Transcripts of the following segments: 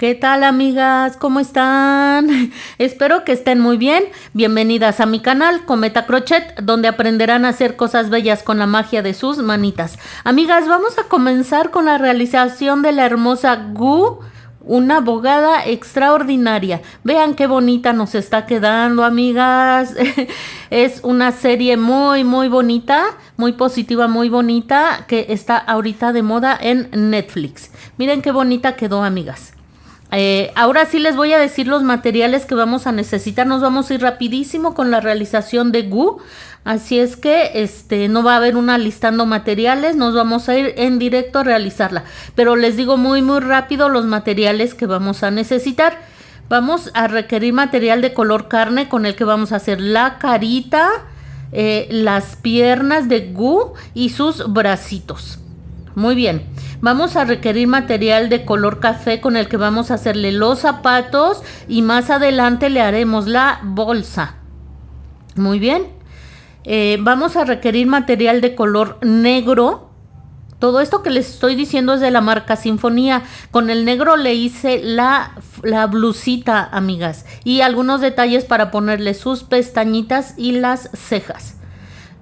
¿Qué tal, amigas? ¿Cómo están? Espero que estén muy bien. Bienvenidas a mi canal Cometa Crochet, donde aprenderán a hacer cosas bellas con la magia de sus manitas. Amigas, vamos a comenzar con la realización de la hermosa Gu, una bogada extraordinaria. Vean qué bonita nos está quedando, amigas. Es una serie muy bonita, muy positiva, muy bonita, que está ahorita de moda en Netflix. Miren qué bonita quedó, amigas. Ahora sí les voy a decir los materiales que vamos a necesitar. Nos vamos a ir rapidísimo con la realización de Gu. Así es que no va a haber una listando materiales, nos vamos a ir en directo a realizarla. Pero les digo muy rápido los materiales que vamos a necesitar. Vamos a requerir material de color carne con el que vamos a hacer la carita, las piernas de Gu y sus bracitos. Muy bien, vamos a requerir material de color café con el que vamos a hacerle los zapatos y más adelante le haremos la bolsa. Muy bien, vamos a requerir material de color negro. Todo esto que les estoy diciendo es de la marca Sinfonía. Con el negro le hice la blusita, amigas, y algunos detalles para ponerle sus pestañitas y las cejas.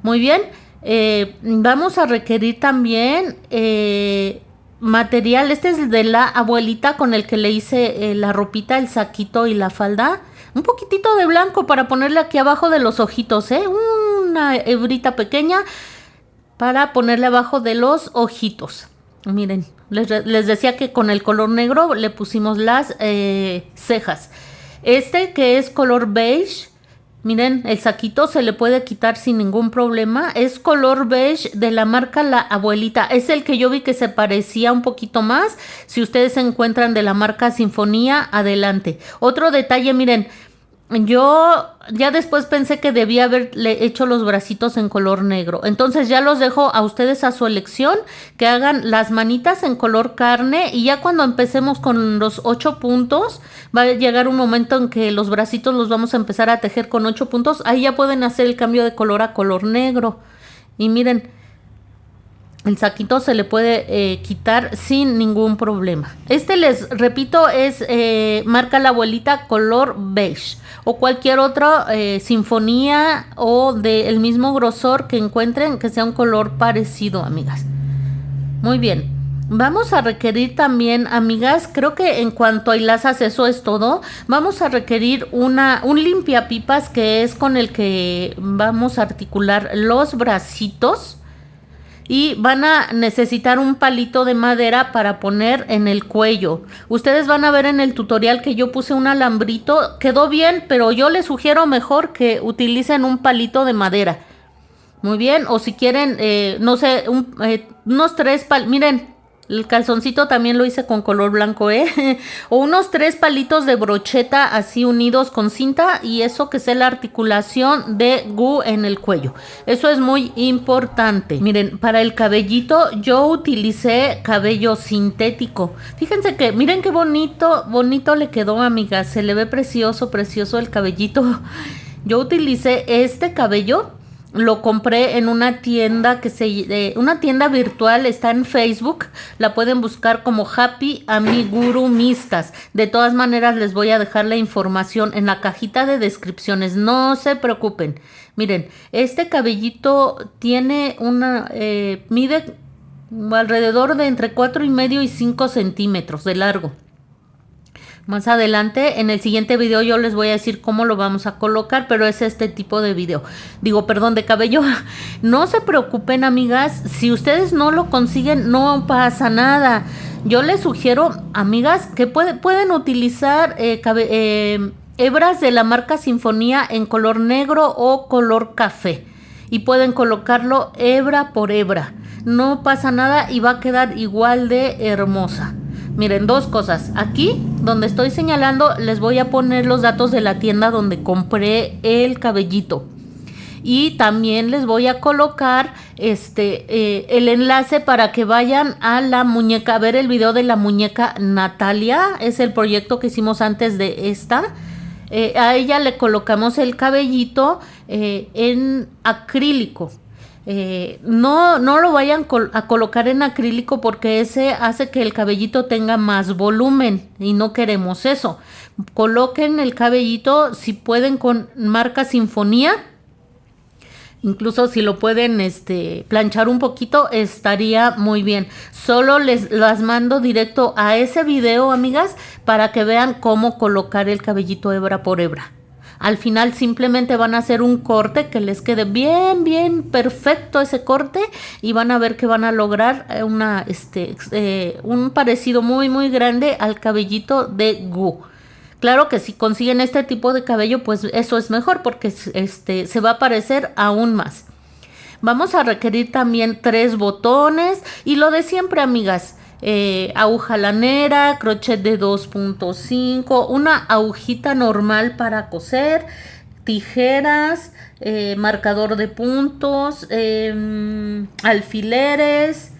Muy bien. Vamos a requerir también material, este es de la abuelita con el que le hice la ropita, el saquito y la falda. Un poquitito de blanco para ponerle aquí abajo de los ojitos, una hebrita pequeña para ponerle abajo de los ojitos. Miren, les decía que con el color negro le pusimos las cejas. Este que es color beige. Miren, el saquito se le puede quitar sin ningún problema. Es color beige de la marca La Abuelita. Es el que yo vi que se parecía un poquito más. Si ustedes se encuentran de la marca Sinfonía, adelante. Otro detalle, miren. Yo ya después pensé que debía haberle hecho los bracitos en color negro. Entonces ya los dejo a ustedes a su elección, que hagan las manitas en color carne y ya cuando empecemos con los 8 puntos, va a llegar un momento en que los bracitos los vamos a empezar a tejer con 8 puntos. Ahí ya pueden hacer el cambio de color a color negro. Y miren, el saquito se le puede quitar sin ningún problema. Les repito, es marca La Abuelita color beige. O cualquier otra sinfonía o del mismo grosor que encuentren que sea un color parecido, amigas. Muy bien. Vamos a requerir también, amigas, creo que en cuanto a hilazas eso es todo. Vamos a requerir un limpiapipas que es con el que vamos a articular los bracitos. Y van a necesitar un palito de madera para poner en el cuello. Ustedes van a ver en el tutorial que yo puse un alambrito. Quedó bien, pero yo les sugiero mejor que utilicen un palito de madera. Muy bien, o si quieren, no sé, unos 3 palitos. Miren, el calzoncito también lo hice con color blanco, o unos 3 palitos de brocheta así unidos con cinta y eso que sea la articulación de Gu en el cuello. Eso es muy importante. Miren, para el cabellito yo utilicé cabello sintético. Fíjense que, miren qué bonito le quedó, amiga. Se le ve precioso el cabellito. Yo utilicé este cabello. Lo compré en una tienda una tienda virtual, está en Facebook, la pueden buscar como Happy Amigurumistas. De todas maneras les voy a dejar la información en la cajita de descripciones, no se preocupen. Miren, este cabellito tiene mide alrededor de entre 4,5 y 5 centímetros de largo. Más adelante, en el siguiente video yo les voy a decir cómo lo vamos a colocar, pero es este tipo de de cabello. No se preocupen, amigas, si ustedes no lo consiguen, no pasa nada. Yo les sugiero, amigas, que pueden utilizar hebras de la marca Sinfonía en color negro o color café. Y pueden colocarlo hebra por hebra. No pasa nada y va a quedar igual de hermosa. Miren, 2 cosas. Aquí, donde estoy señalando, les voy a poner los datos de la tienda donde compré el cabellito. Y también les voy a colocar el enlace para que vayan a la muñeca, a ver el video de la muñeca Natalia. Es el proyecto que hicimos antes de esta. A ella le colocamos el cabellito en acrílico. No lo vayan a colocar en acrílico porque ese hace que el cabellito tenga más volumen y no queremos eso. Coloquen el cabellito si pueden con marca Sinfonía. Incluso si lo pueden planchar un poquito, estaría muy bien. Solo las mando directo a ese video, amigas, para que vean cómo colocar el cabellito hebra por hebra. Al final simplemente van a hacer un corte que les quede bien, bien perfecto ese corte y van a ver que van a lograr un parecido muy, muy grande al cabellito de Gu. Claro que si consiguen este tipo de cabello, pues eso es mejor porque se va a parecer aún más. Vamos a requerir también 3 botones y lo de siempre, amigas. Aguja lanera, crochet de 2.5, una agujita normal para coser, tijeras, marcador de puntos, alfileres,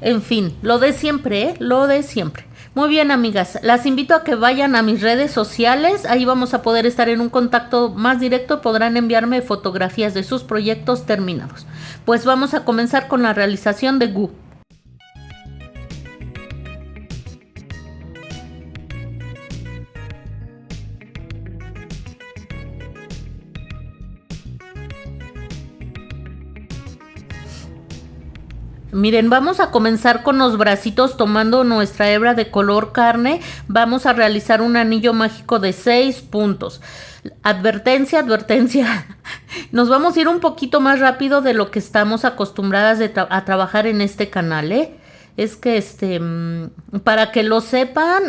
en fin, lo de siempre, lo de siempre. Muy bien, amigas, las invito a que vayan a mis redes sociales, ahí vamos a poder estar en un contacto más directo, podrán enviarme fotografías de sus proyectos terminados. Pues vamos a comenzar con la realización de Gu. Miren, vamos a comenzar con los bracitos tomando nuestra hebra de color carne. Vamos a realizar un anillo mágico de 6 puntos. Advertencia, advertencia. Nos vamos a ir un poquito más rápido de lo que estamos acostumbradas a trabajar en este canal, ¿eh? Es que para que lo sepan,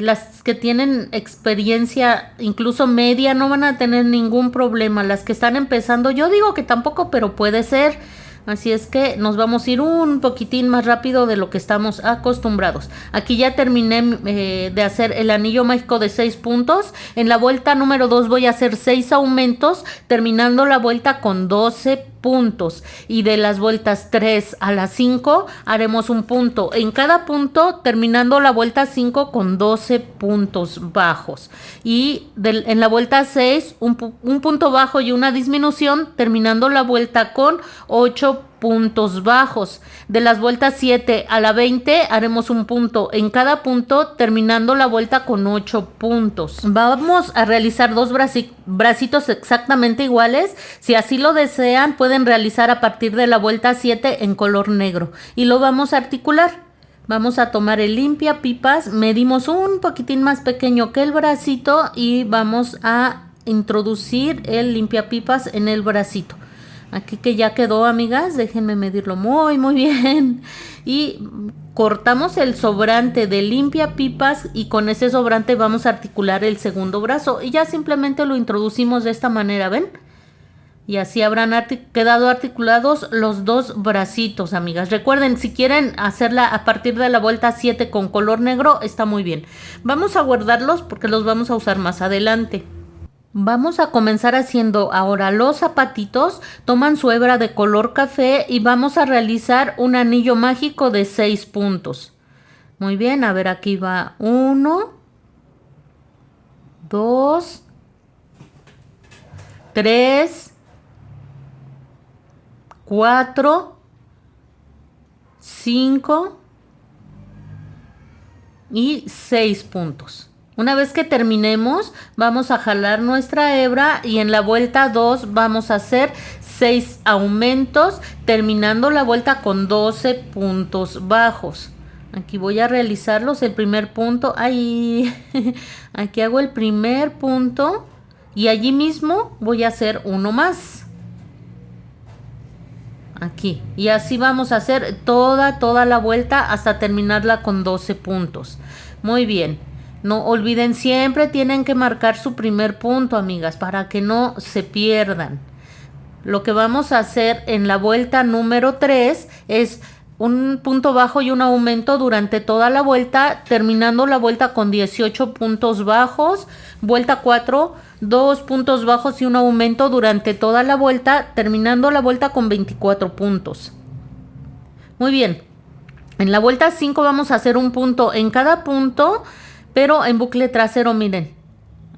las que tienen experiencia incluso media no van a tener ningún problema. Las que están empezando, yo digo que tampoco, pero puede ser. Así es que nos vamos a ir un poquitín más rápido de lo que estamos acostumbrados. Aquí ya terminé de hacer el anillo mágico de 6 puntos. En la vuelta número 2 voy a hacer 6 aumentos, terminando la vuelta con 12 puntos. Y de las vueltas 3 a las 5 haremos un punto en cada punto, terminando la vuelta 5 con 12 puntos bajos. Y en la vuelta 6 un punto bajo y una disminución, terminando la vuelta con 8 puntos bajos. De las vueltas 7 a la 20 haremos un punto en cada punto, terminando la vuelta con 8 puntos. Vamos a realizar 2 bracitos exactamente iguales. Si así lo desean, pueden realizar a partir de la vuelta 7 en color negro. Y lo vamos a articular. Vamos a tomar el limpiapipas, medimos un poquitín más pequeño que el bracito y vamos a introducir el limpiapipas en el bracito. Aquí que ya quedó, amigas, déjenme medirlo muy, muy bien. Y cortamos el sobrante de limpiapipas y con ese sobrante vamos a articular el segundo brazo. Y ya simplemente lo introducimos de esta manera, ¿ven? Y así habrán quedado articulados los 2 bracitos, amigas. Recuerden, si quieren hacerla a partir de la vuelta 7 con color negro, está muy bien. Vamos a guardarlos porque los vamos a usar más adelante. Vamos a comenzar haciendo ahora los zapatitos. Toman su hebra de color café y vamos a realizar un anillo mágico de 6 puntos. Muy bien, a ver, aquí va 1, 2, 3, 4, 5 y 6 puntos. Una vez que terminemos, vamos a jalar nuestra hebra y en la vuelta 2 vamos a hacer 6 aumentos, terminando la vuelta con 12 puntos bajos. Aquí voy a realizarlos. El primer punto, ahí, aquí hago el primer punto y allí mismo voy a hacer uno más. Aquí, y así vamos a hacer toda la vuelta hasta terminarla con 12 puntos. Muy bien. No olviden, siempre tienen que marcar su primer punto, amigas, para que no se pierdan. Lo que vamos a hacer en la vuelta número 3 es un punto bajo y un aumento durante toda la vuelta, terminando la vuelta con 18 puntos bajos. Vuelta 4, 2 puntos bajos y un aumento durante toda la vuelta, terminando la vuelta con 24 puntos. Muy bien. En la vuelta 5 vamos a hacer un punto en cada punto, pero en bucle trasero, miren.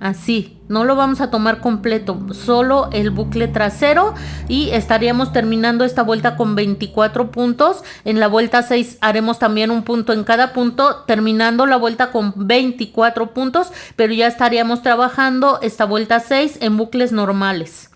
Así, no lo vamos a tomar completo, solo el bucle trasero y estaríamos terminando esta vuelta con 24 puntos. En la vuelta 6 haremos también un punto en cada punto, terminando la vuelta con 24 puntos, pero ya estaríamos trabajando esta vuelta 6 en bucles normales.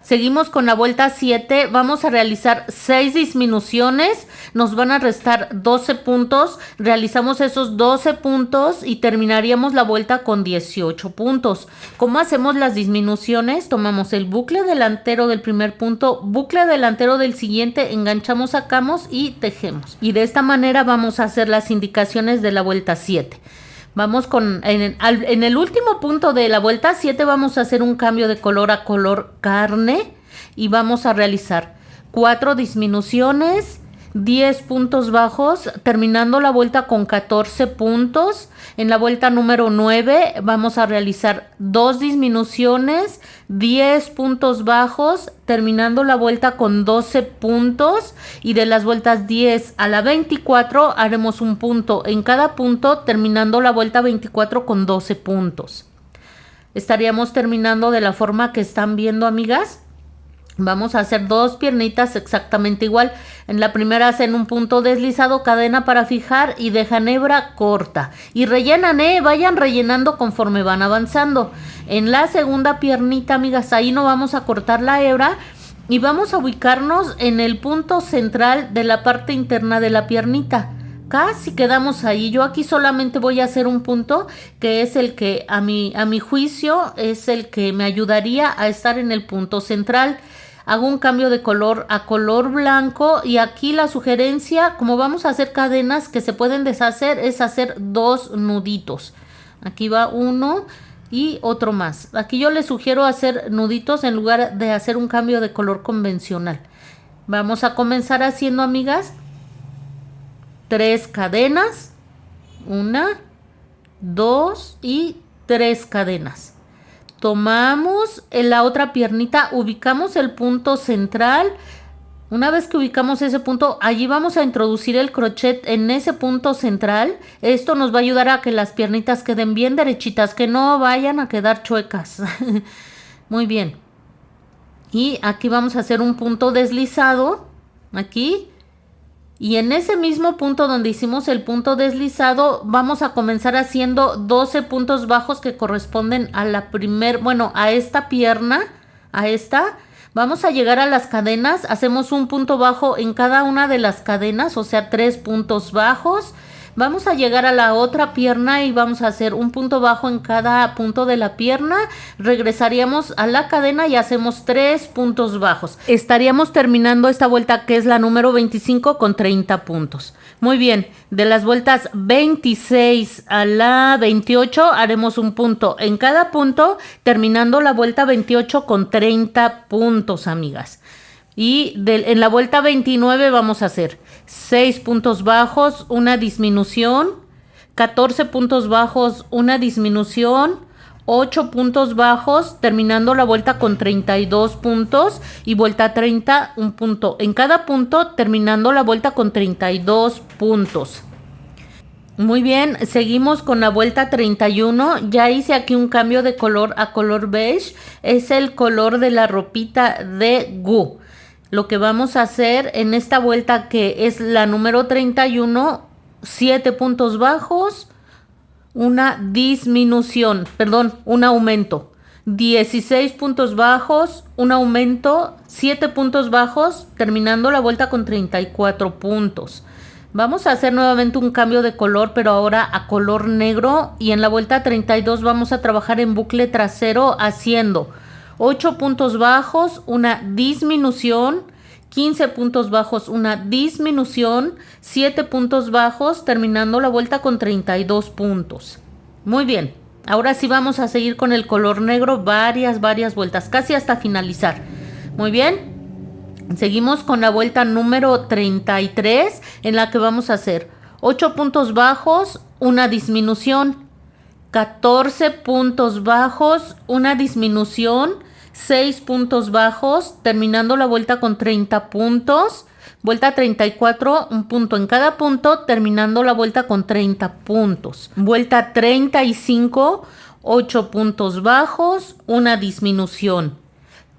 Seguimos con la vuelta 7, vamos a realizar 6 disminuciones, nos van a restar 12 puntos, realizamos esos 12 puntos y terminaríamos la vuelta con 18 puntos. ¿Cómo hacemos las disminuciones? Tomamos el bucle delantero del primer punto, bucle delantero del siguiente, enganchamos, sacamos y tejemos. Y de esta manera vamos a hacer las indicaciones de la vuelta 7. Vamos en el último punto de la vuelta 7 vamos a hacer un cambio de color a color carne y vamos a realizar 4 disminuciones, 10 puntos bajos, terminando la vuelta con 14 puntos. En la vuelta número 9 vamos a realizar 2 disminuciones, 10 puntos bajos, terminando la vuelta con 12 puntos. Y de las vueltas 10 a la 24 haremos un punto en cada punto, terminando la vuelta 24 con 12 puntos. Estaríamos terminando de la forma que están viendo, amigas. Vamos a hacer 2 piernitas exactamente igual. En la primera hacen un punto deslizado, cadena para fijar y dejan hebra corta. Y rellenan, vayan rellenando conforme van avanzando. En la segunda piernita, amigas, ahí no vamos a cortar la hebra y vamos a ubicarnos en el punto central de la parte interna de la piernita. Casi quedamos ahí. Yo aquí solamente voy a hacer un punto que es el que a mi juicio es el que me ayudaría a estar en el punto central. Hago un cambio de color a color blanco y aquí la sugerencia, como vamos a hacer cadenas que se pueden deshacer, es hacer 2 nuditos. Aquí va uno y otro más. Aquí yo les sugiero hacer nuditos en lugar de hacer un cambio de color convencional. Vamos a comenzar haciendo, amigas, 3 cadenas, 1, 2 y 3 cadenas. Tomamos la otra piernita, ubicamos el punto central. Una vez que ubicamos ese punto, allí vamos a introducir el crochet en ese punto central. Esto nos va a ayudar a que las piernitas queden bien derechitas, que no vayan a quedar chuecas. Muy bien. Y aquí vamos a hacer un punto deslizado, aquí. Y en ese mismo punto donde hicimos el punto deslizado, vamos a comenzar haciendo 12 puntos bajos que corresponden a a esta pierna, a esta. Vamos a llegar a las cadenas, hacemos un punto bajo en cada una de las cadenas, o sea, 3 puntos bajos. Vamos a llegar a la otra pierna y vamos a hacer un punto bajo en cada punto de la pierna. Regresaríamos a la cadena y hacemos 3 puntos bajos. Estaríamos terminando esta vuelta que es la número 25 con 30 puntos. Muy bien, de las vueltas 26 a la 28 haremos un punto en cada punto, terminando la vuelta 28 con 30 puntos, amigas. Y en la vuelta 29 vamos a hacer 6 puntos bajos, una disminución, 14 puntos bajos, una disminución, 8 puntos bajos, terminando la vuelta con 32 puntos y vuelta 30, un punto en cada punto, terminando la vuelta con 32 puntos. Muy bien, seguimos con la vuelta 31. Ya hice aquí un cambio de color a color beige, es el color de la ropita de Gu. Lo que vamos a hacer en esta vuelta que es la número 31, 7 puntos bajos, una disminución, un aumento. 16 puntos bajos, un aumento, 7 puntos bajos, terminando la vuelta con 34 puntos. Vamos a hacer nuevamente un cambio de color, pero ahora a color negro. Y en la vuelta 32 vamos a trabajar en bucle trasero haciendo 8 puntos bajos, una disminución, 15 puntos bajos, una disminución, 7 puntos bajos, terminando la vuelta con 32 puntos. Muy bien, ahora sí vamos a seguir con el color negro varias vueltas, casi hasta finalizar. Muy bien, seguimos con la vuelta número 33, en la que vamos a hacer 8 puntos bajos, una disminución, 14 puntos bajos, una disminución, 6 puntos bajos, terminando la vuelta con 30 puntos. Vuelta 34, un punto en cada punto, terminando la vuelta con 30 puntos. Vuelta 35, 8 puntos bajos, una disminución.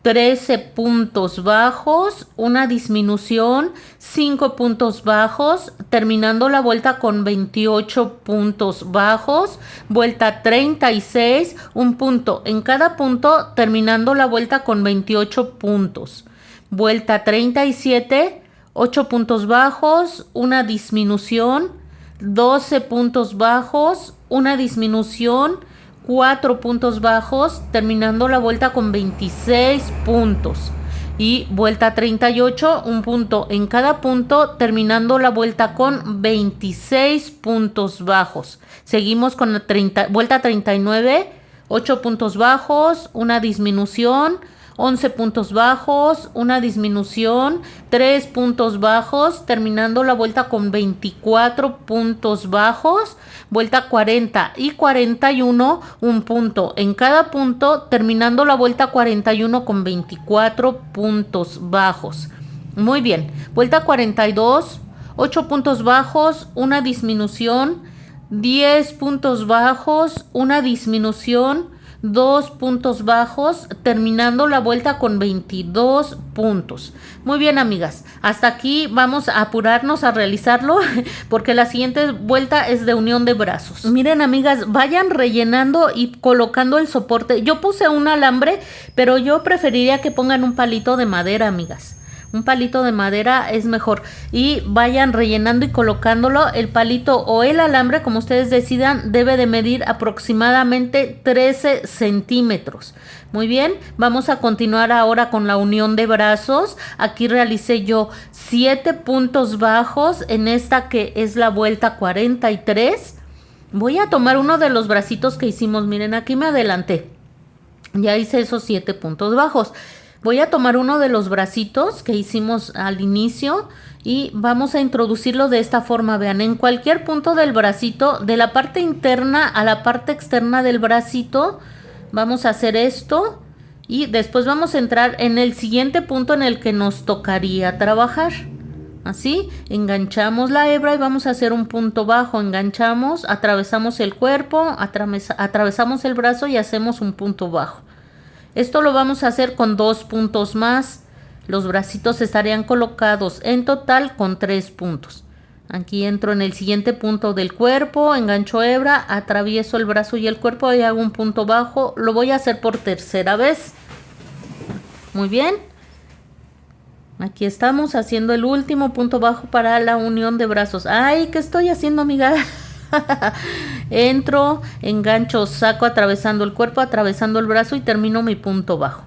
13 puntos bajos, una disminución, 5 puntos bajos, terminando la vuelta con 28 puntos bajos, vuelta 36, un punto en cada punto, terminando la vuelta con 28 puntos. Vuelta 37, 8 puntos bajos, una disminución, 12 puntos bajos, una disminución, 4 puntos bajos, terminando la vuelta con 26 puntos. Y vuelta 38, un punto en cada punto, terminando la vuelta con 26 puntos bajos. Seguimos con la vuelta 39, 8 puntos bajos, una disminución, 11 puntos bajos, una disminución, 3 puntos bajos, terminando la vuelta con 24 puntos bajos, vuelta 40 y 41, un punto en cada punto, terminando la vuelta 41 con 24 puntos bajos. Muy bien, vuelta 42, 8 puntos bajos, una disminución, 10 puntos bajos, una disminución, 2 puntos bajos, terminando la vuelta con 22 puntos. Muy bien, amigas, hasta aquí vamos a apurarnos a realizarlo porque la siguiente vuelta es de unión de brazos. Miren, amigas, vayan rellenando y colocando el soporte. Yo puse un alambre, pero yo preferiría que pongan un palito de madera, amigas. Un palito de madera es mejor. Y vayan rellenando y colocándolo. El palito o el alambre, como ustedes decidan, debe de medir aproximadamente 13 centímetros. Muy bien, vamos a continuar ahora con la unión de brazos. Aquí realicé yo 7 puntos bajos en esta que es la vuelta 43. Voy a tomar uno de los bracitos que hicimos. Miren, aquí me adelanté. Ya hice esos 7 puntos bajos. Voy a tomar uno de los bracitos que hicimos al inicio y vamos a introducirlo de esta forma. Vean, en cualquier punto del bracito, de la parte interna a la parte externa del bracito, vamos a hacer esto y después vamos a entrar en el siguiente punto en el que nos tocaría trabajar. Así, enganchamos la hebra y vamos a hacer un punto bajo. Enganchamos, atravesamos el cuerpo, atravesamos el brazo y hacemos un punto bajo. Esto lo vamos a hacer con 2 puntos más. Los bracitos estarían colocados en total con 3 puntos. Aquí entro en el siguiente punto del cuerpo, engancho hebra, atravieso el brazo y el cuerpo y hago un punto bajo. Lo voy a hacer por tercera vez. Muy bien. Aquí estamos haciendo el último punto bajo para la unión de brazos. ¡Ay! ¿Qué estoy haciendo, amiga? Entro, engancho, saco atravesando el cuerpo, atravesando el brazo y termino mi punto bajo.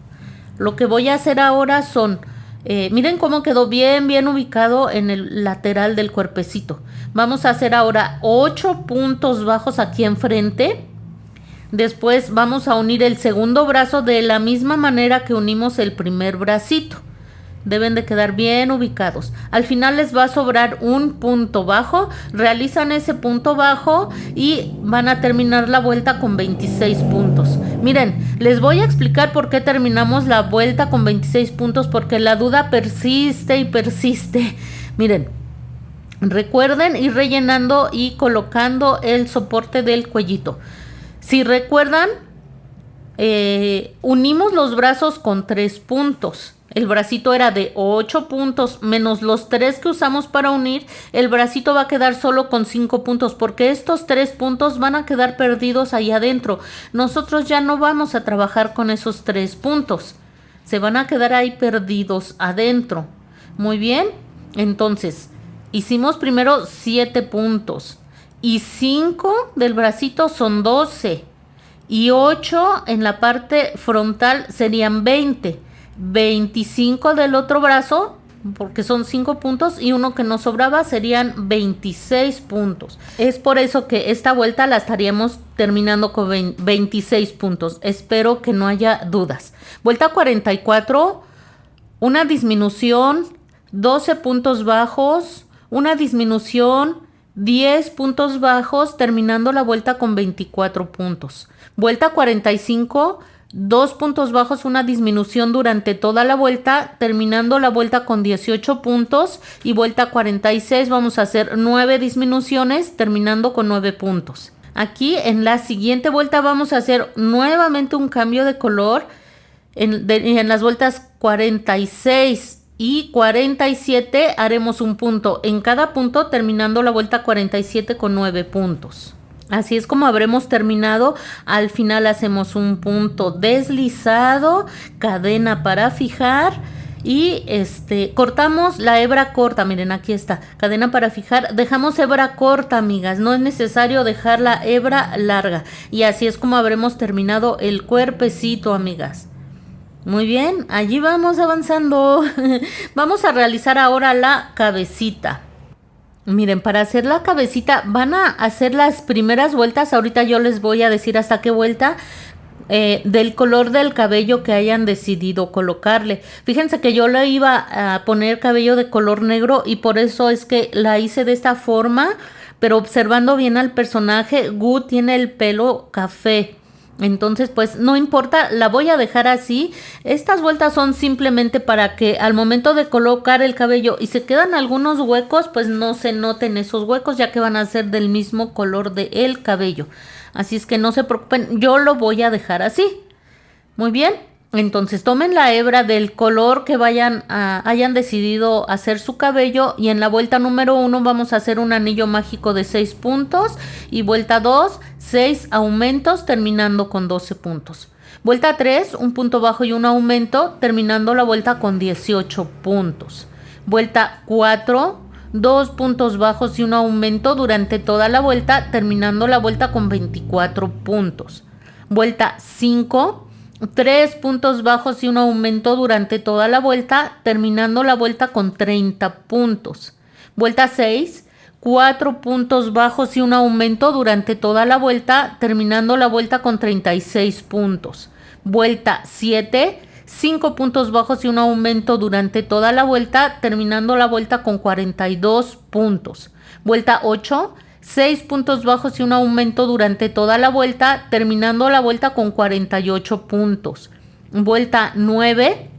Lo que voy a hacer ahora son, miren cómo quedó bien ubicado en el lateral del cuerpecito. Vamos a hacer ahora 8 puntos bajos aquí enfrente. Después vamos a unir el segundo brazo de la misma manera que unimos el primer bracito. Deben de quedar bien ubicados. Al final les va a sobrar un punto bajo. Realizan ese punto bajo y van a terminar la vuelta con 26 puntos. Miren, les voy a explicar por qué terminamos la vuelta con 26 puntos, porque la duda persiste y persiste. Miren, recuerden ir rellenando y colocando el soporte del cuellito. Si recuerdan, unimos los brazos con 3 puntos. El bracito era de 8 puntos menos los 3 que usamos para unir. El bracito va a quedar solo con 5 puntos porque estos 3 puntos van a quedar perdidos ahí adentro. Nosotros ya no vamos a trabajar con esos 3 puntos. Se van a quedar ahí perdidos adentro. Muy bien. Entonces, hicimos primero 7 puntos. Y 5 del bracito son 12. Y 8 en la parte frontal serían 20. 25 del otro brazo, porque son 5 puntos, y uno que nos sobraba serían 26 puntos. Es por eso que esta vuelta la estaríamos terminando con 26 puntos. Espero que no haya dudas. Vuelta 44, una disminución, 12 puntos bajos, una disminución, 10 puntos bajos, terminando la vuelta con 24 puntos. Vuelta 45, 2 puntos bajos, una disminución durante toda la vuelta, terminando la vuelta con 18 puntos. Y vuelta 46 vamos a hacer 9 disminuciones, terminando con 9 puntos. Aquí en la siguiente vuelta vamos a hacer nuevamente un cambio de color en las vueltas 46 y 47 haremos un punto en cada punto, terminando la vuelta 47 con 9 puntos. Así es como habremos terminado. Al final hacemos un punto deslizado, cadena para fijar y cortamos la hebra corta. Miren, aquí está, cadena para fijar. Dejamos hebra corta, amigas, no es necesario dejar la hebra larga. Y así es como habremos terminado el cuerpecito, amigas. Muy bien, allí vamos avanzando. Vamos a realizar ahora la cabecita. Miren, para hacer la cabecita van a hacer las primeras vueltas. Ahorita yo les voy a decir hasta qué vuelta del color del cabello que hayan decidido colocarle. Fíjense que yo le iba a poner cabello de color negro y por eso es que la hice de esta forma. Pero observando bien al personaje, Gu tiene el pelo café. Entonces pues no importa, la voy a dejar así. Estas vueltas son simplemente para que al momento de colocar el cabello y se quedan algunos huecos, pues no se noten esos huecos, ya que van a ser del mismo color del cabello. Así es que no se preocupen, yo lo voy a dejar así. Muy bien, entonces tomen la hebra del color que hayan decidido hacer su cabello y en la vuelta número 1 vamos a hacer un anillo mágico de 6 puntos y vuelta 2, 6 aumentos terminando con 12 puntos. Vuelta 3, un punto bajo y un aumento terminando la vuelta con 18 puntos. Vuelta 4, 2 puntos bajos y un aumento durante toda la vuelta terminando la vuelta con 24 puntos. Vuelta 5, 3 puntos bajos y un aumento durante toda la vuelta, terminando la vuelta con 30 puntos. Vuelta 6, 4 puntos bajos y un aumento durante toda la vuelta, terminando la vuelta con 36 puntos. Vuelta 7, 5 puntos bajos y un aumento durante toda la vuelta, terminando la vuelta con 42 puntos. Vuelta 8, 6 puntos bajos y un aumento durante toda la vuelta, terminando la vuelta con 48 puntos. Vuelta 9,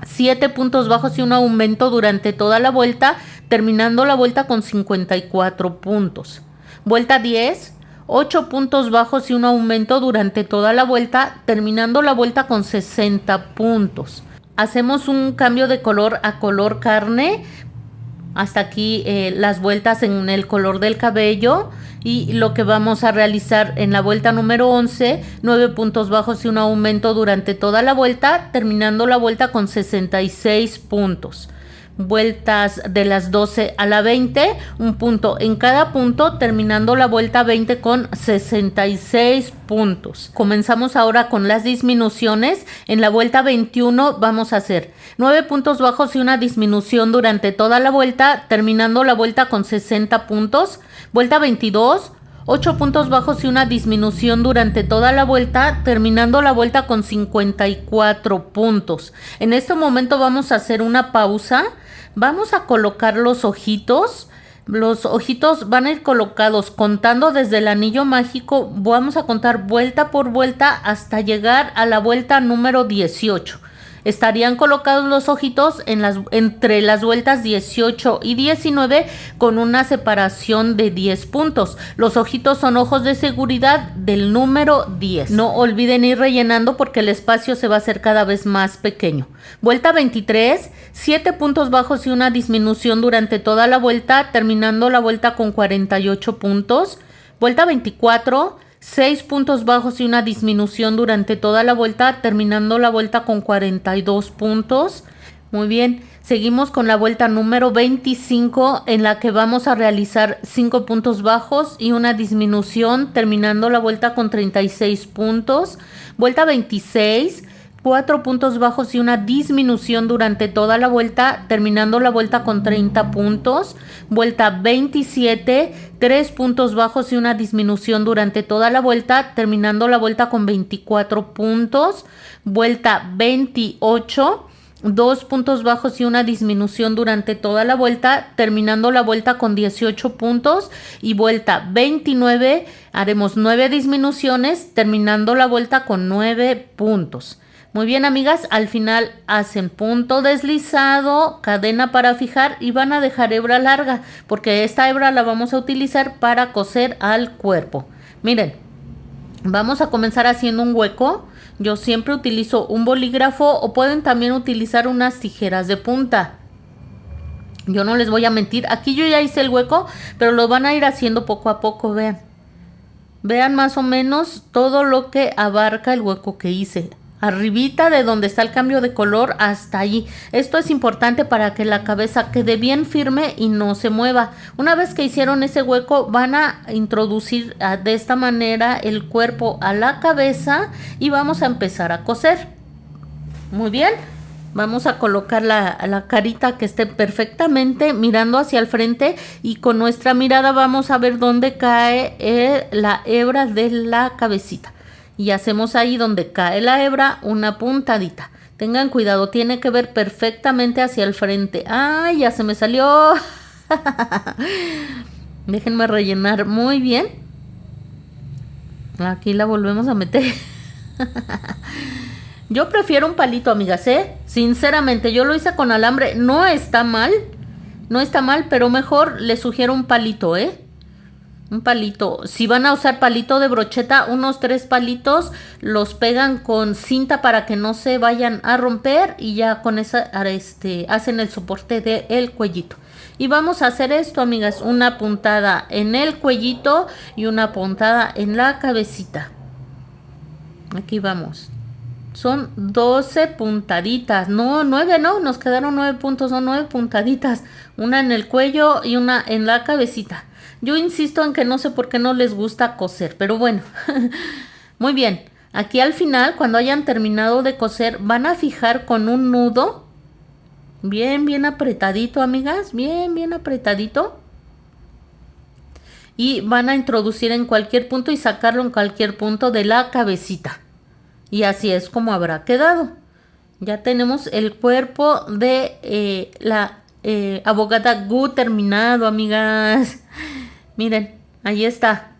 7 puntos bajos y un aumento durante toda la vuelta, terminando la vuelta con 54 puntos. Vuelta 10, 8 puntos bajos y un aumento durante toda la vuelta, terminando la vuelta con 60 puntos. Hacemos un cambio de color a color carne. Hasta aquí las vueltas en el color del cabello y lo que vamos a realizar en la vuelta número 11, 9 puntos bajos y un aumento durante toda la vuelta, terminando la vuelta con 66 puntos. Vueltas de las 12 a la 20, un punto en cada punto, terminando la vuelta 20 con 66 puntos. Comenzamos ahora con las disminuciones. En la vuelta 21 vamos a hacer 9 puntos bajos y una disminución durante toda la vuelta, terminando la vuelta con 60 puntos. Vuelta 22, 8 puntos bajos y una disminución durante toda la vuelta, terminando la vuelta con 54 puntos. En este momento vamos a hacer una pausa. Vamos a colocar los ojitos. Los ojitos van a ir colocados contando desde el anillo mágico. Vamos a contar vuelta por vuelta hasta llegar a la vuelta número 18. Estarían colocados los ojitos entre las vueltas 18 y 19 con una separación de 10 puntos. Los ojitos son ojos de seguridad del número 10. No olviden ir rellenando porque el espacio se va a hacer cada vez más pequeño. Vuelta 23, 7 puntos bajos y una disminución durante toda la vuelta, terminando la vuelta con 48 puntos. Vuelta 24, 6 puntos bajos y una disminución durante toda la vuelta, terminando la vuelta con 42 puntos. Muy bien, seguimos con la vuelta número 25 en la que vamos a realizar 5 puntos bajos y una disminución, terminando la vuelta con 36 puntos. Vuelta 26, 4 puntos bajos y una disminución durante toda la vuelta, terminando la vuelta con 30 puntos. Vuelta 27, 3 puntos bajos y una disminución durante toda la vuelta, terminando la vuelta con 24 puntos. Vuelta 28, 2 puntos bajos y una disminución durante toda la vuelta, terminando la vuelta con 18 puntos. Y vuelta 29, haremos 9 disminuciones, terminando la vuelta con 9 puntos. Muy bien, amigas, al final hacen punto deslizado, cadena para fijar y van a dejar hebra larga porque esta hebra la vamos a utilizar para coser al cuerpo. Miren, vamos a comenzar haciendo un hueco. Yo siempre utilizo un bolígrafo o pueden también utilizar unas tijeras de punta. Yo no les voy a mentir, aquí yo ya hice el hueco, pero lo van a ir haciendo poco a poco, vean. Vean más o menos todo lo que abarca el hueco que hice. Arribita de donde está el cambio de color hasta ahí. Esto es importante para que la cabeza quede bien firme y no se mueva. Una vez que hicieron ese hueco, van a introducir de esta manera el cuerpo a la cabeza y vamos a empezar a coser. Muy bien. Vamos a colocar la carita que esté perfectamente mirando hacia el frente y con nuestra mirada vamos a ver dónde cae la hebra de la cabecita. Y hacemos ahí donde cae la hebra una puntadita. Tengan cuidado, tiene que ver perfectamente hacia el frente. ¡Ay, ya se me salió! Déjenme rellenar muy bien. Aquí la volvemos a meter. Yo prefiero un palito, amigas, Sinceramente, yo lo hice con alambre. No está mal, pero mejor les sugiero un palito, Un palito. Si van a usar palito de brocheta, unos 3 palitos, los pegan con cinta para que no se vayan a romper y ya con esa hacen el soporte del cuellito. Y vamos a hacer esto, amigas, una puntada en el cuellito y una puntada en la cabecita. Aquí vamos. Son 12 puntaditas, no 9, no, nos quedaron 9 puntos, son 9 puntaditas, una en el cuello y una en la cabecita. Yo insisto en que no sé por qué no les gusta coser, pero bueno, muy bien. Aquí al final, cuando hayan terminado de coser, van a fijar con un nudo, bien apretadito, amigas, bien apretadito. Y van a introducir en cualquier punto y sacarlo en cualquier punto de la cabecita. Y así es como habrá quedado. Ya tenemos el cuerpo de la abogada Gu terminado, amigas. Miren, ahí está.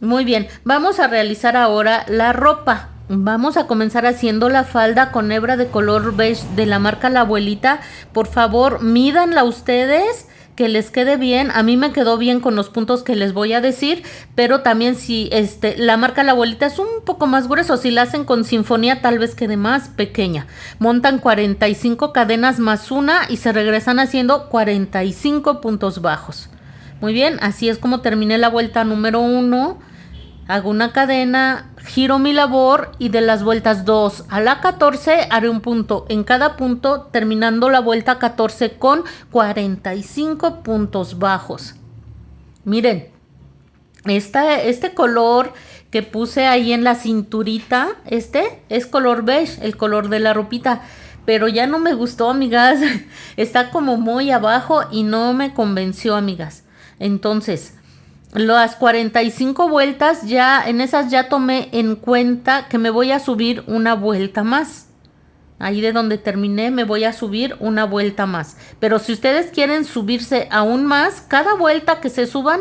Muy bien, vamos a realizar ahora la ropa. Vamos a comenzar haciendo la falda con hebra de color beige de la marca La Abuelita. Por favor, mídanla ustedes, que les quede bien. A mí me quedó bien con los puntos que les voy a decir, pero también si la marca La Abuelita es un poco más grueso, si la hacen con sinfonía tal vez quede más pequeña. Montan 45 cadenas más una y se regresan haciendo 45 puntos bajos. Muy bien, así es como terminé la vuelta número 1. Hago una cadena, giro mi labor y de las vueltas 2 a la 14 haré un punto en cada punto, terminando la vuelta 14 con 45 puntos bajos. Miren, este color que puse ahí en la cinturita, es color beige, el color de la ropita, pero ya no me gustó, amigas. Está como muy abajo y no me convenció, amigas. Entonces, las 45 vueltas ya, en esas ya tomé en cuenta que me voy a subir una vuelta más. Ahí de donde terminé me voy a subir una vuelta más. Pero si ustedes quieren subirse aún más, cada vuelta que se suban,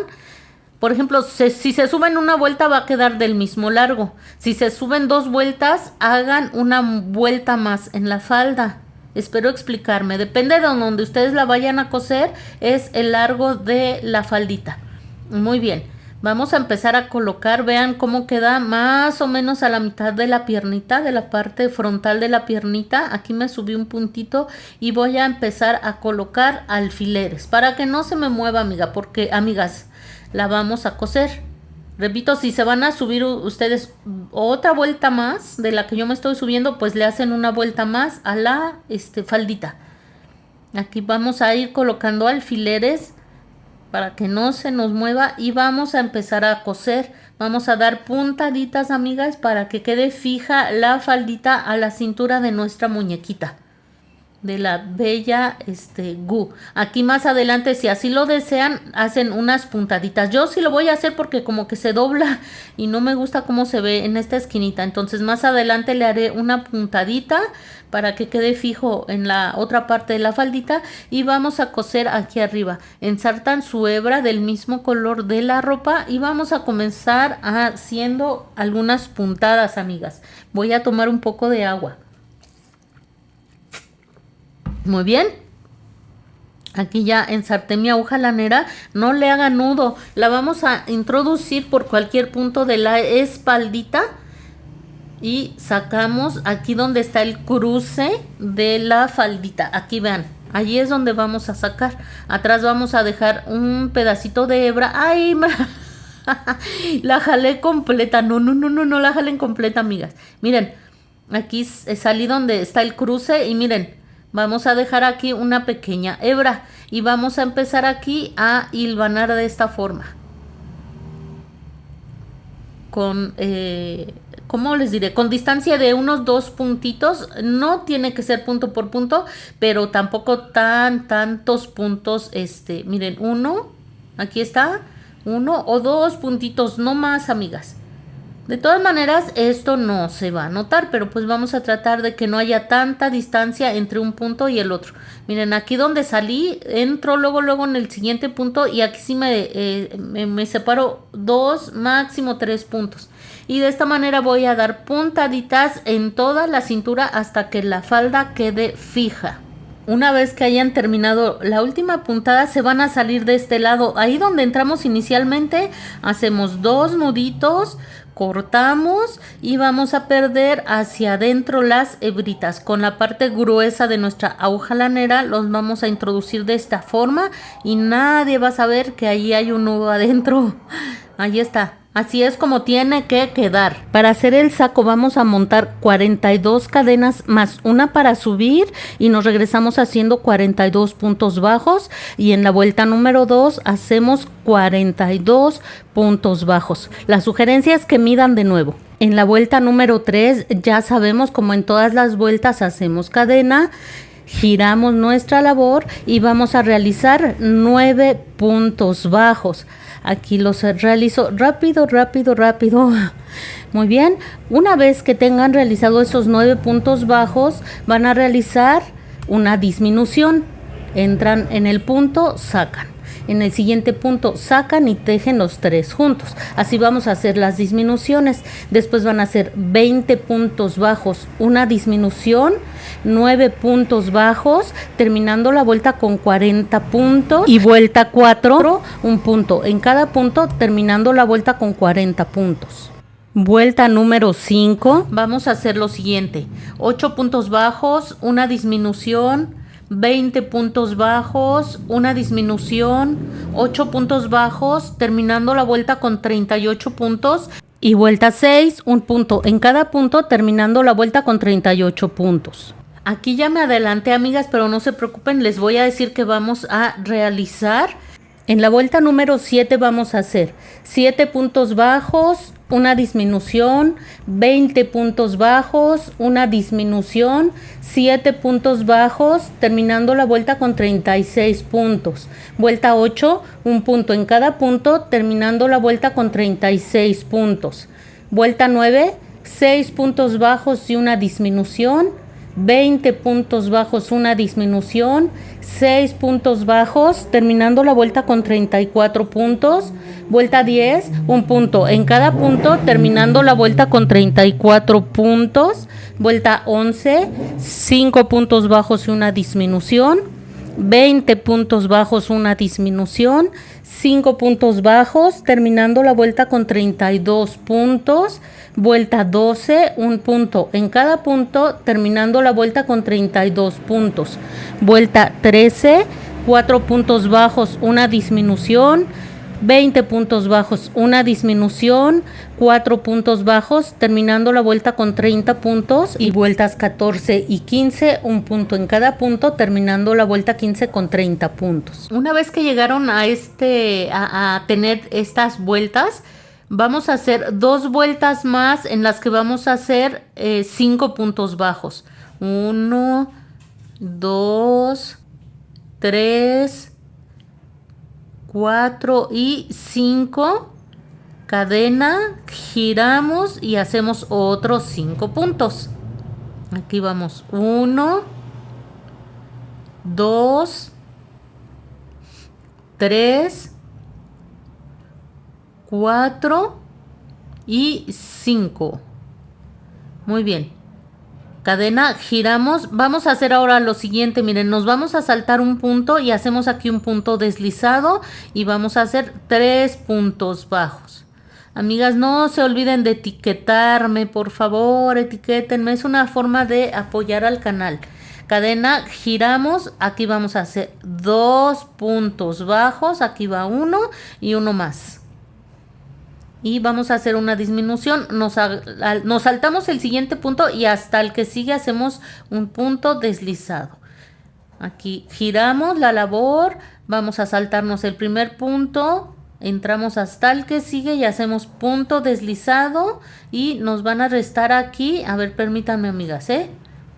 por ejemplo, si se suben una vuelta va a quedar del mismo largo. Si se suben 2 vueltas, hagan una vuelta más en la falda. Espero explicarme. Depende de donde ustedes la vayan a coser, es el largo de la faldita. Muy bien, vamos a empezar a colocar, vean cómo queda más o menos a la mitad de la piernita, de la parte frontal de la piernita. Aquí me subí un puntito y voy a empezar a colocar alfileres para que no se me mueva, amigas, la vamos a coser. Repito, si se van a subir ustedes otra vuelta más de la que yo me estoy subiendo, pues le hacen una vuelta más a la faldita. Aquí vamos a ir colocando alfileres para que no se nos mueva y vamos a empezar a coser. Vamos a dar puntaditas, amigas, para que quede fija la faldita a la cintura de nuestra muñequita, de la bella Gu. Aquí más adelante, si así lo desean, hacen unas puntaditas. Yo sí lo voy a hacer porque como que se dobla y no me gusta cómo se ve en esta esquinita. Entonces más adelante le haré una puntadita para que quede fijo en la otra parte de la faldita y vamos a coser aquí arriba. Ensartan su hebra del mismo color de la ropa y vamos a comenzar haciendo algunas puntadas, amigas. Voy a tomar un poco de agua. Muy bien. Aquí ya ensarté mi aguja lanera, no le haga nudo, la vamos a introducir por cualquier punto de la espaldita y sacamos aquí donde está el cruce de la faldita. Aquí vean, allí es donde vamos a sacar. Atrás vamos a dejar un pedacito de hebra. ¡Ay! La jalé completa. No la jalen completa, amigas. Miren, aquí salí donde está el cruce y miren, vamos a dejar aquí una pequeña hebra y vamos a empezar aquí a hilvanar de esta forma. Con, ¿cómo les diré? Con distancia de unos 2 puntitos. No tiene que ser punto por punto, pero tampoco tantos puntos. Miren, aquí está, 1 o 2 puntitos, no más, amigas. De todas maneras, esto no se va a notar, pero pues vamos a tratar de que no haya tanta distancia entre un punto y el otro. Miren, aquí donde salí, entro luego en el siguiente punto y aquí sí me separo 2, máximo 3 puntos. Y de esta manera voy a dar puntaditas en toda la cintura hasta que la falda quede fija. Una vez que hayan terminado la última puntada, se van a salir de este lado. Ahí donde entramos inicialmente, hacemos 2 nuditos, cortamos y vamos a perder hacia adentro las hebritas. Con la parte gruesa de nuestra aguja lanera los vamos a introducir de esta forma y nadie va a saber que ahí hay un nudo adentro. Ahí está. Así es como tiene que quedar. Para hacer el saco vamos a montar 42 cadenas más una para subir y nos regresamos haciendo 42 puntos bajos y en la vuelta número 2 hacemos 42 puntos bajos. La sugerencia es que midan de nuevo. En la vuelta número 3 ya sabemos, como en todas las vueltas, hacemos cadena, giramos nuestra labor y vamos a realizar 9 puntos bajos. Aquí los realizo rápido. Muy bien, una vez que tengan realizado esos 9 puntos bajos, van a realizar una disminución. Entran en el punto, sacan. En el siguiente punto sacan y tejen los 3 juntos. Así vamos a hacer las disminuciones. Después van a hacer 20 puntos bajos, una disminución, 9 puntos bajos, terminando la vuelta con 40 puntos y vuelta 4, un punto en cada punto, terminando la vuelta con 40 puntos. Vuelta número 5, vamos a hacer lo siguiente: 8 puntos bajos, una disminución, 20 puntos bajos, una disminución, 8 puntos bajos, terminando la vuelta con 38 puntos y vuelta 6, un punto en cada punto, terminando la vuelta con 38 puntos. Aquí ya me adelanté, amigas, pero no se preocupen, les voy a decir que vamos a realizar. En la vuelta número 7 vamos a hacer 7 puntos bajos, una disminución, 20 puntos bajos, una disminución, 7 puntos bajos, terminando la vuelta con 36 puntos. Vuelta 8, un punto en cada punto, terminando la vuelta con 36 puntos. Vuelta 9, 6 puntos bajos y una disminución, 20 puntos bajos, una disminución, 6 puntos bajos, terminando la vuelta con 34 puntos. Vuelta 10, un punto en cada punto, terminando la vuelta con 34 puntos. Vuelta 11, 5 puntos bajos y una disminución, 20 puntos bajos, una disminución, 5 puntos bajos, terminando la vuelta con 32 puntos. Vuelta 12, un punto en cada punto, terminando la vuelta con 32 puntos. Vuelta 13, 4 puntos bajos, una disminución, 20 puntos bajos, una disminución, 4 puntos bajos, terminando la vuelta con 30 puntos. Y vueltas 14 y 15, un punto en cada punto, terminando la vuelta 15 con 30 puntos. Una vez que llegaron a tener estas vueltas, vamos a hacer 2 vueltas más en las que vamos a hacer 5 puntos bajos. 1, 2, 3, 4 y 5. Cadena, giramos y hacemos otros 5 puntos. Aquí vamos. 1, 2, 3, 4 y 5. Muy bien. cadena, giramos. Vamos a hacer ahora lo siguiente, miren, nos vamos a saltar un punto y hacemos aquí un punto deslizado y vamos a hacer 3 puntos bajos. Amigas, no se olviden de etiquetarme, por favor, etiquétenme, es una forma de apoyar al canal. Cadena, giramos, aquí vamos a hacer 2 puntos bajos, aquí va uno y uno más. Y vamos a hacer una disminución, nos saltamos el siguiente punto y hasta el que sigue hacemos un punto deslizado. Aquí giramos la labor, vamos a saltarnos el primer punto, entramos hasta el que sigue y hacemos punto deslizado y nos van a restar aquí, a ver, permítanme amigas,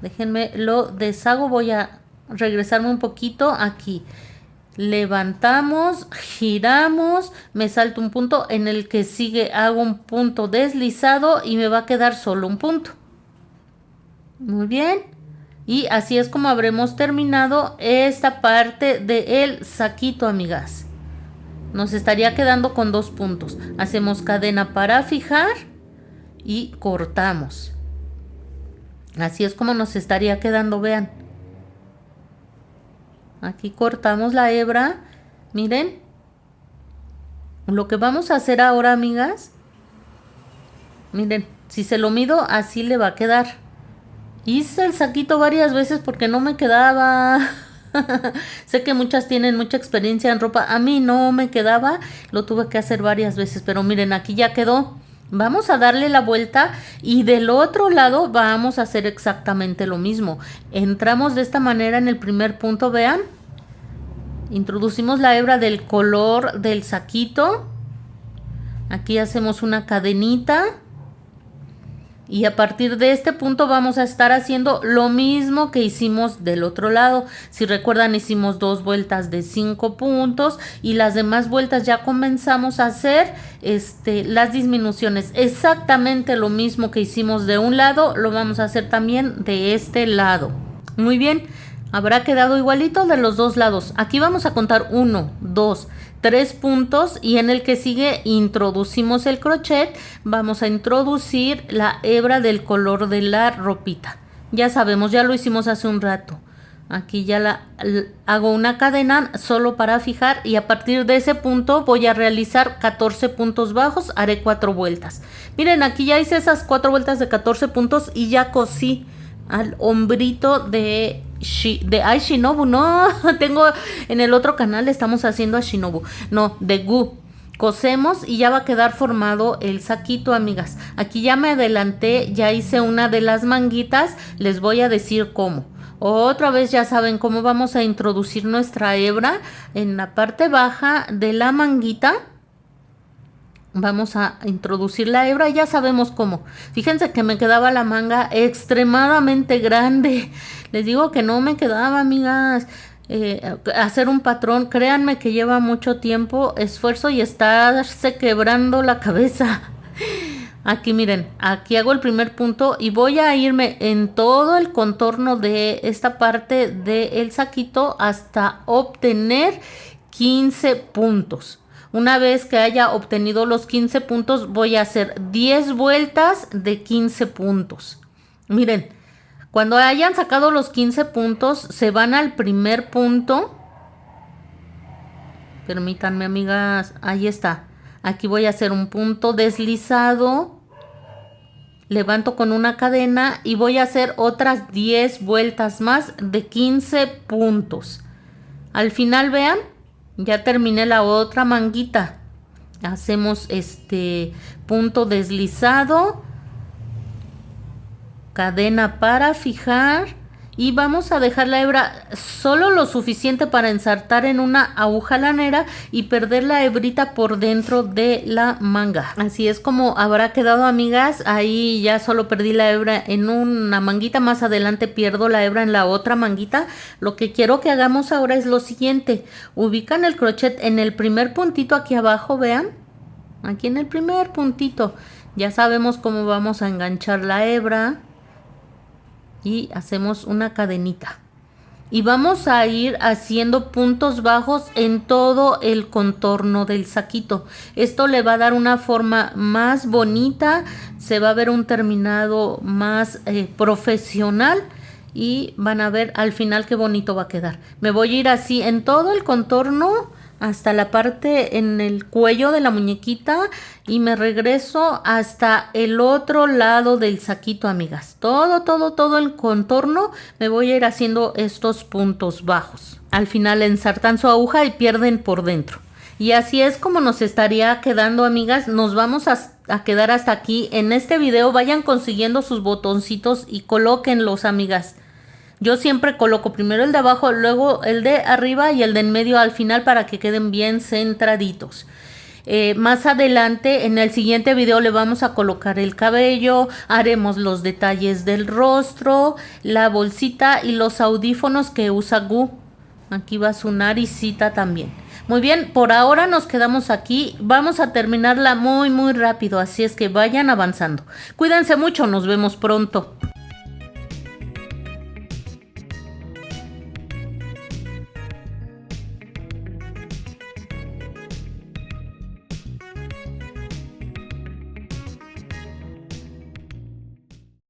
déjenme lo deshago, voy a regresarme un poquito aquí. Levantamos, giramos, me salto un punto, en el que sigue hago un punto deslizado y me va a quedar solo un punto. Muy bien. Y así es como habremos terminado esta parte del saquito, amigas. Nos estaría quedando con 2 puntos. Hacemos cadena para fijar y cortamos. Así es como nos estaría quedando, vean. Aquí cortamos la hebra, miren. Lo que vamos a hacer ahora, amigas, miren, si se lo mido, así le va a quedar. Hice el saquito varias veces porque no me quedaba. Sé que muchas tienen mucha experiencia en ropa, a mí no me quedaba, lo tuve que hacer varias veces, pero miren, aquí ya quedó. Vamos a darle la vuelta y del otro lado vamos a hacer exactamente lo mismo. Entramos de esta manera en el primer punto, vean. Introducimos la hebra del color del saquito. Aquí hacemos una cadenita. Y a partir de este punto vamos a estar haciendo lo mismo que hicimos del otro lado. Si recuerdan, hicimos 2 vueltas de 5 puntos y las demás vueltas ya comenzamos a hacer las disminuciones. Exactamente lo mismo que hicimos de un lado, lo vamos a hacer también de este lado. Muy bien, habrá quedado igualito de los dos lados. Aquí vamos a contar 1, 2, 3 puntos y en el que sigue introducimos el crochet, vamos a introducir la hebra del color de la ropita. Ya sabemos, ya lo hicimos hace un rato. Aquí ya hago una cadena solo para fijar y a partir de ese punto voy a realizar 14 puntos bajos, haré 4 vueltas. Miren, aquí ya hice esas 4 vueltas de 14 puntos y ya cosí al hombrito de Shinobu, no, tengo en el otro canal estamos haciendo a Shinobu, no, de Gu. Cosemos y ya va a quedar formado el saquito, amigas. Aquí ya me adelanté, ya hice una de las manguitas, les voy a decir cómo. Otra vez ya saben cómo vamos a introducir nuestra hebra en la parte baja de la manguita. Vamos a introducir la hebra, ya sabemos cómo. Fíjense que me quedaba la manga extremadamente grande. Les digo que no me quedaba, amigas. Hacer un patrón, créanme que lleva mucho tiempo, esfuerzo y estarse quebrando la cabeza. Aquí miren, aquí hago el primer punto y voy a irme en todo el contorno de esta parte del saquito hasta obtener 15 puntos. Una vez que haya obtenido los 15 puntos, voy a hacer 10 vueltas de 15 puntos. Miren, cuando hayan sacado los 15 puntos, se van al primer punto. Permítanme, amigas, ahí está. Aquí voy a hacer un punto deslizado. Levanto con una cadena y voy a hacer otras 10 vueltas más de 15 puntos. Al final, vean. Ya terminé la otra manguita. Hacemos punto deslizado, cadena para fijar y vamos a dejar la hebra solo lo suficiente para ensartar en una aguja lanera y perder la hebrita por dentro de la manga. Así es como habrá quedado, amigas. Ahí ya solo perdí la hebra en una manguita, más adelante pierdo la hebra en la otra manguita. Lo que quiero que hagamos ahora es lo siguiente: ubican el crochet en el primer puntito aquí abajo, vean, aquí en el primer puntito. Ya sabemos cómo vamos a enganchar la hebra y hacemos una cadenita. Y vamos a ir haciendo puntos bajos en todo el contorno del saquito. Esto le va a dar una forma más bonita, se va a ver un terminado más profesional y van a ver al final qué bonito va a quedar. Me voy a ir así en todo el contorno hasta la parte en el cuello de la muñequita y me regreso hasta el otro lado del saquito, amigas. Todo el contorno me voy a ir haciendo estos puntos bajos. Al final ensartan su aguja y pierden por dentro. Y así es como nos estaría quedando, amigas. Nos vamos a quedar hasta aquí en este video. Vayan consiguiendo sus botoncitos y colóquenlos, amigas. Yo siempre coloco primero el de abajo, luego el de arriba y el de en medio al final para que queden bien centraditos. Más adelante en el siguiente video le vamos a colocar el cabello, haremos los detalles del rostro, la bolsita y los audífonos que usa Gu. Aquí va su naricita también. Muy bien, por ahora nos quedamos aquí. Vamos a terminarla muy rápido, así es que vayan avanzando. Cuídense mucho, nos vemos pronto.